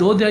2